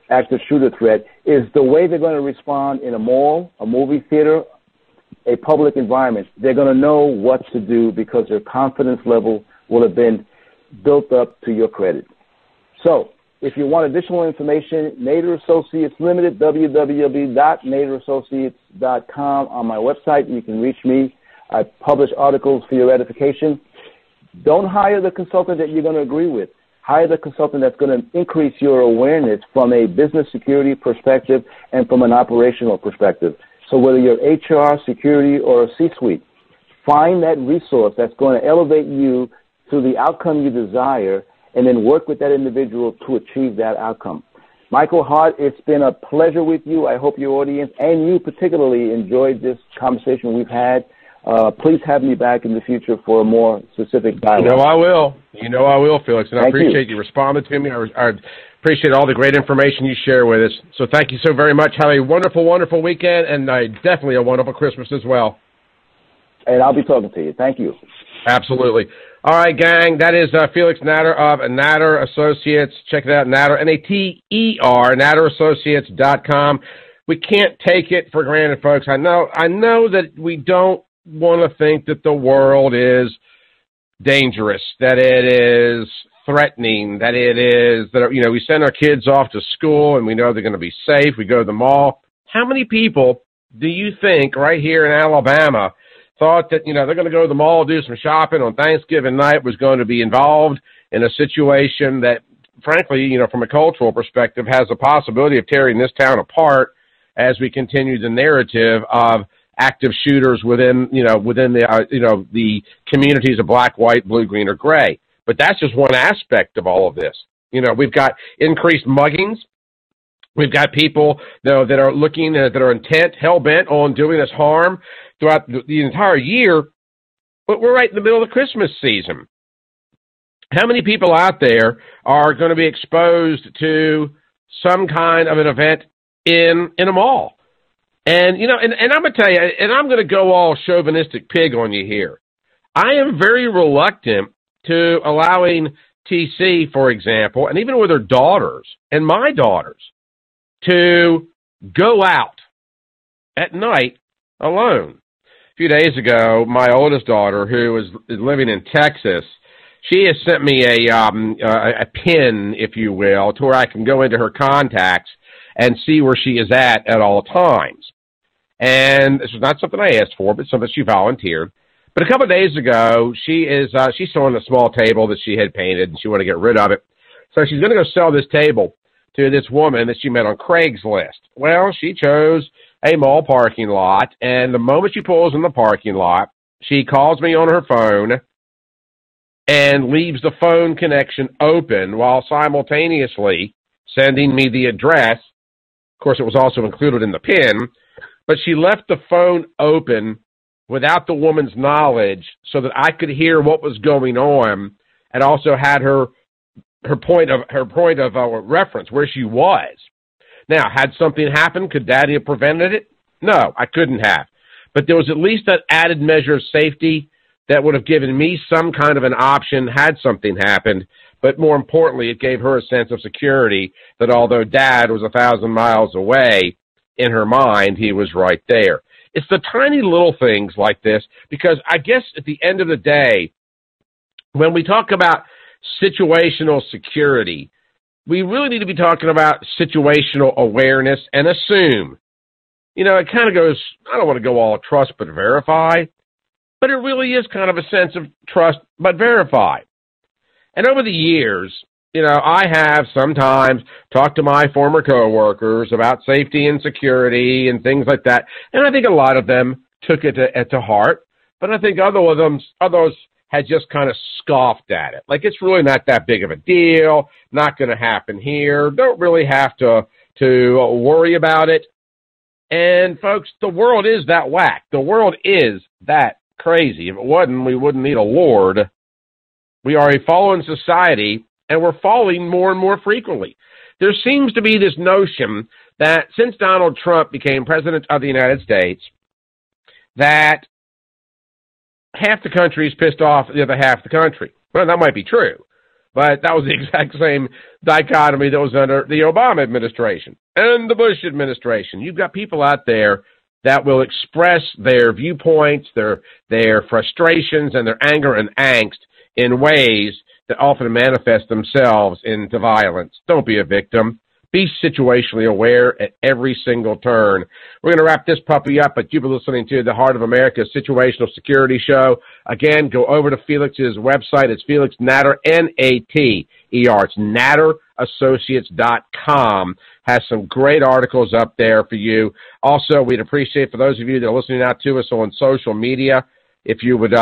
active shooter threat is the way they're going to respond in a mall, a movie theater, a public environment. They're going to know what to do because their confidence level will have been built up to your credit. So, if you want additional information, Nater Associates Limited, www.naterassociates.com on my website. You can reach me. I publish articles for your edification. Don't hire the consultant that you're going to agree with. Hire the consultant that's going to increase your awareness from a business security perspective and from an operational perspective. So whether you're HR, security, or a C-suite, find that resource that's going to elevate you to the outcome you desire, and then work with that individual to achieve that outcome. Michael Hart, it's been a pleasure with you. I hope your audience and you particularly enjoyed this conversation we've had. Please have me back in the future for a more specific dialogue. You know I will. You know I will, Felix, and I appreciate you responding to me. I appreciate all the great information you share with us. So thank you so very much. Have a wonderful, wonderful weekend, and definitely a wonderful Christmas as well. And I'll be talking to you. Thank you. Absolutely. All right, gang, that is Felix Nater of Nater Associates. Check it out, Nater, N-A-T-E-R, naterassociates.com. We can't take it for granted, folks. I know that we don't want to think that the world is dangerous, that it is threatening, that it is, that, you know, we send our kids off to school and we know they're going to be safe. We go to the mall. How many people do you think right here in Alabama thought that, you know, they're going to go to the mall, do some shopping on Thanksgiving night, was going to be involved in a situation that, frankly, you know, from a cultural perspective, has the possibility of tearing this town apart as we continue the narrative of active shooters within the communities of black, white, blue, green, or gray. But that's just one aspect of all of this. You know, we've got increased muggings. We've got people, you know, that are looking, that are intent, hell-bent on doing us harm throughout the entire year, but we're right in the middle of the Christmas season. How many people out there are going to be exposed to some kind of an event in a mall? And, you know, and I'm going to tell you, and I'm going to go all chauvinistic pig on you here. I am very reluctant to allowing TC, for example, and even with her daughters and my daughters, to go out at night alone. A few days ago, my oldest daughter, who is living in Texas, she has sent me a pin, if you will, to where I can go into her contacts and see where she is at all times. And this was not something I asked for, but something she volunteered. But a couple of days ago, she's still on a small table that she had painted, and she wanted to get rid of it. So she's going to go sell this table to this woman that she met on Craigslist. Well, she chose a mall parking lot, and the moment she pulls in the parking lot, she calls me on her phone and leaves the phone connection open while simultaneously sending me the address. Of course, it was also included in the PIN, but she left the phone open without the woman's knowledge so that I could hear what was going on, and also had her point of reference, where she was. Now, had something happened, could Daddy have prevented it? No, I couldn't have. But there was at least that added measure of safety that would have given me some kind of an option had something happened. But more importantly, it gave her a sense of security that although Dad was 1,000 miles away, in her mind, he was right there. It's the tiny little things like this, because I guess at the end of the day, when we talk about situational security, we really need to be talking about situational awareness and assume. You know, it kind of goes, I don't want to go all trust but verify, but it really is kind of a sense of trust but verify. And over the years, you know, I have sometimes talked to my former coworkers about safety and security and things like that, and I think a lot of them took it to heart, but I think others had just kind of scoffed at it. Like, it's really not that big of a deal, not going to happen here, don't really have to worry about it. And, folks, the world is that whack. The world is that crazy. If it wasn't, we wouldn't need a Lord. We are a fallen society, and we're falling more and more frequently. There seems to be this notion that since Donald Trump became president of the United States, that half the country is pissed off at the other half of the country. Well, that might be true, but that was the exact same dichotomy that was under the Obama administration and the Bush administration. You've got people out there that will express their viewpoints, their frustrations, and their anger and angst in ways that often manifest themselves into violence. Don't be a victim. Be situationally aware at every single turn. We're going to wrap this puppy up, but you've been listening to the Heart of America Situational Security Show. Again, go over to Felix's website. It's Felix Nater, N-A-T-E-R. It's NaterAssociates.com. Has some great articles up there for you. Also, we'd appreciate, for those of you that are listening out to us on social media, if you would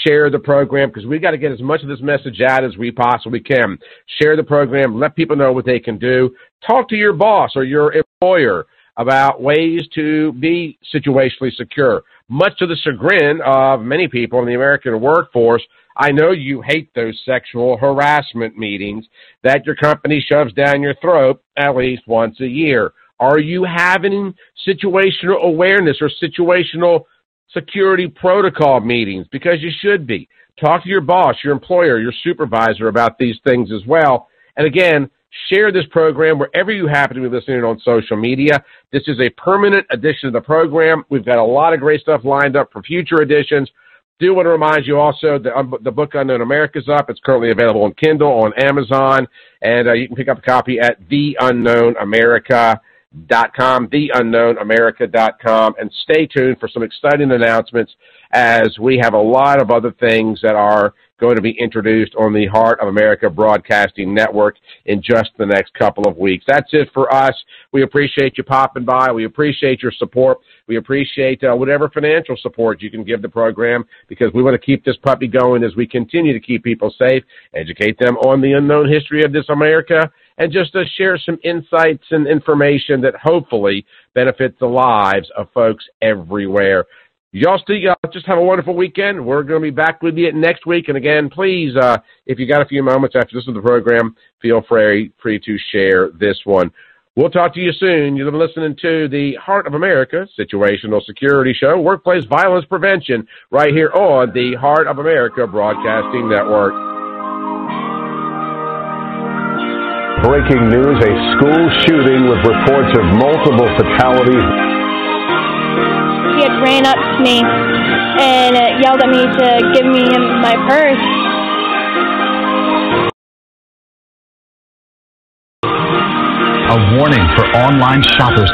share the program, because we got to get as much of this message out as we possibly can. Share the program. Let people know what they can do. Talk to your boss or your employer about ways to be situationally secure. Much to the chagrin of many people in the American workforce, I know you hate those sexual harassment meetings that your company shoves down your throat at least once a year. Are you having situational awareness or situational security protocol meetings? Because you should be. Talk to your boss, your employer, your supervisor about these things as well. And again, share this program wherever you happen to be listening on social media. This is a permanent addition to the program. We've got a lot of great stuff lined up for future editions. Do want to remind you also that the book Unknown America is up. It's currently available on Kindle, on Amazon, and you can pick up a copy at theunknownamerica.com, theunknownamerica.com, and stay tuned for some exciting announcements as we have a lot of other things that are going to be introduced on the Heart of America Broadcasting Network in just the next couple of weeks. That's it for us. We appreciate you popping by. We appreciate your support. We appreciate whatever financial support you can give the program, because we want to keep this puppy going as we continue to keep people safe, educate them on the unknown history of this America, and just to share some insights and information that hopefully benefits the lives of folks everywhere. Y'all just have a wonderful weekend. We're going to be back with you next week. And again, please, if you got a few moments after listening to the program, feel free to share this one. We'll talk to you soon. You've been listening to the Heart of America Situational Security Show, Workplace Violence Prevention, right here on the Heart of America Broadcasting Network. Breaking news, a school shooting with reports of multiple fatalities. He had ran up to me and yelled at me to give me my purse. A warning for online shoppers